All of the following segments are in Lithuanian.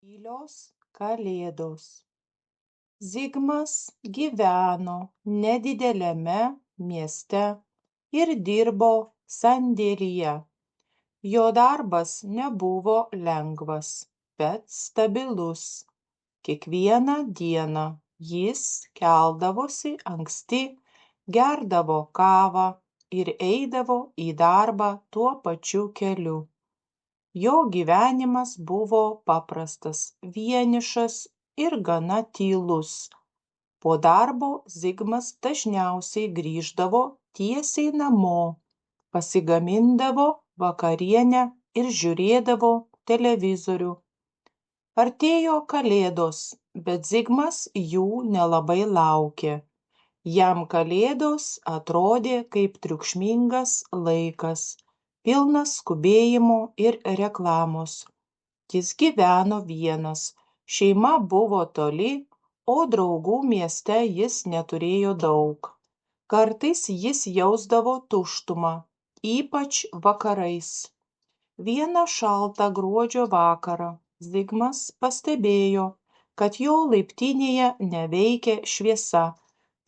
Tylios kalėdos. Zigmas gyveno nedideliame mieste ir dirbo sandėlyje. Jo darbas nebuvo lengvas, bet stabilus. Kiekvieną dieną jis keldavosi anksti, gerdavo kavą ir eidavo į darbą tuo pačiu keliu. Jo gyvenimas buvo paprastas, vienišas ir gana tylus. Po darbo Zigmas dažniausiai grįždavo tiesiai namo, pasigamindavo vakarienę ir žiūrėdavo televizorių. Artėjo kalėdos, bet Zigmas jų nelabai laukė. Jam kalėdos atrodė kaip triukšmingas laikas, pilnas skubėjimo ir reklamos. Jis gyveno vienas, šeima buvo toli, o draugų mieste jis neturėjo daug. Kartais jis jausdavo tuštumą, ypač vakarais. Vieną šaltą gruodžio vakarą Zigmas pastebėjo, kad jo laiptinėje neveikia šviesa.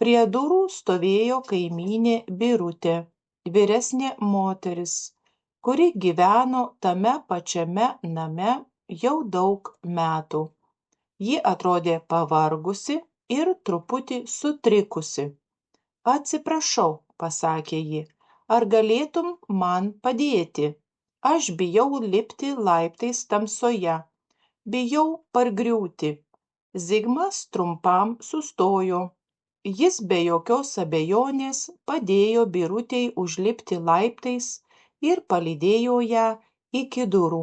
Prie durų stovėjo kaimynė Birutė, vyresnė moteris, kuri gyveno tame pačiame name jau daug metų. Ji atrodė pavargusi ir truputį sutrikusi. "Atsiprašau," pasakė ji, "ar galėtum man padėti? Aš bijau lipti laiptais tamsoje, bijau pargriūti." Zigmas trumpam sustojo. Jis be jokios abejonės padėjo Birutei užlipti laiptais ir palydėjo ją iki durų.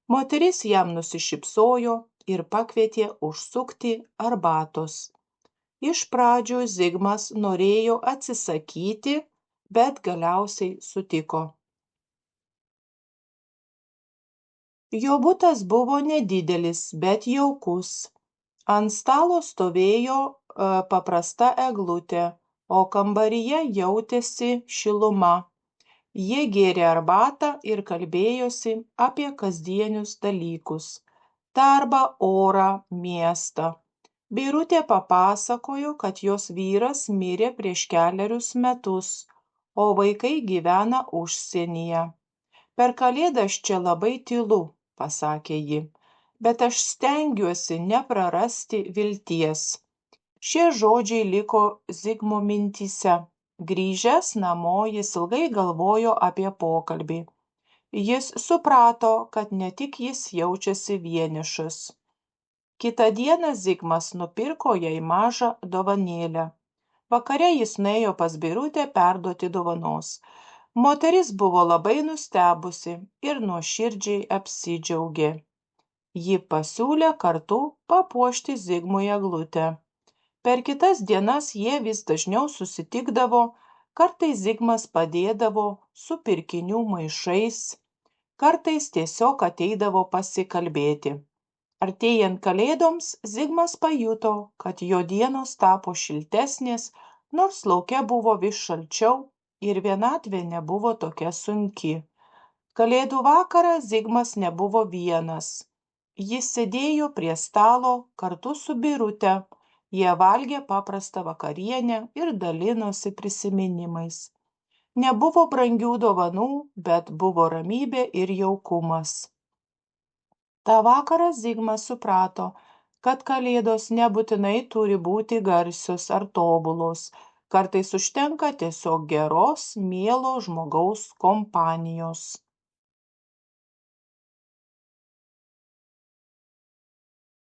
Moteris jam nusišypsojo ir pakvietė užsukti arbatos. Iš pradžių Zigmas norėjo atsisakyti, bet galiausiai sutiko. Jo butas buvo nedidelis, bet jaukus. Ant stalo stovėjo paprasta eglutė, o kambaryje jautėsi šiluma. Jie gėrė arbatą ir kalbėjosi apie kasdienius dalykus - darbą, orą, miestą. Birutė papasakojo, kad jos vyras mirė prieš 4 metus, o vaikai gyvena užsienyje. "Per kalėdas čia labai tylu," pasakė ji, "bet aš stengiuosi neprarasti vilties." Šie žodžiai liko Zigmo mintyse. Grįžęs namo jis ilgai galvojo apie pokalbį. Jis suprato, kad ne tik jis jaučiasi vienišas. Kitą dieną Zigmas nupirko jai mažą dovanėlę. Vakare jis nuėjo pas Birutę perduoti dovanos. Moteris buvo labai nustebusi ir nuoširdžiai apsidžiaugė. Ji pasiūlė kartu papuošti Zigmui eglutę. Per kitas dienas jie vis dažniau susitikdavo, kartais Zigmas padėdavo su pirkinių maišais, kartais tiesiog ateidavo pasikalbėti. Artėjant kalėdoms Zigmas pajuto, kad jo dienos tapo šiltesnės, nors lauke buvo vis šalčiau ir vienatvė nebuvo tokia sunki. Kalėdų vakarą Zigmas nebuvo vienas. Jis sėdėjo prie stalo kartu su Birute. Jie valgė paprastą vakarienę ir dalinosi prisiminimais. Nebuvo brangių dovanų, bet buvo ramybė ir jaukumas. Ta vakarą Zigmas suprato, kad kalėdos nebūtinai turi būti garsios ar tobulos. Kartais užtenka tiesiog geros, mielo žmogaus kompanijos.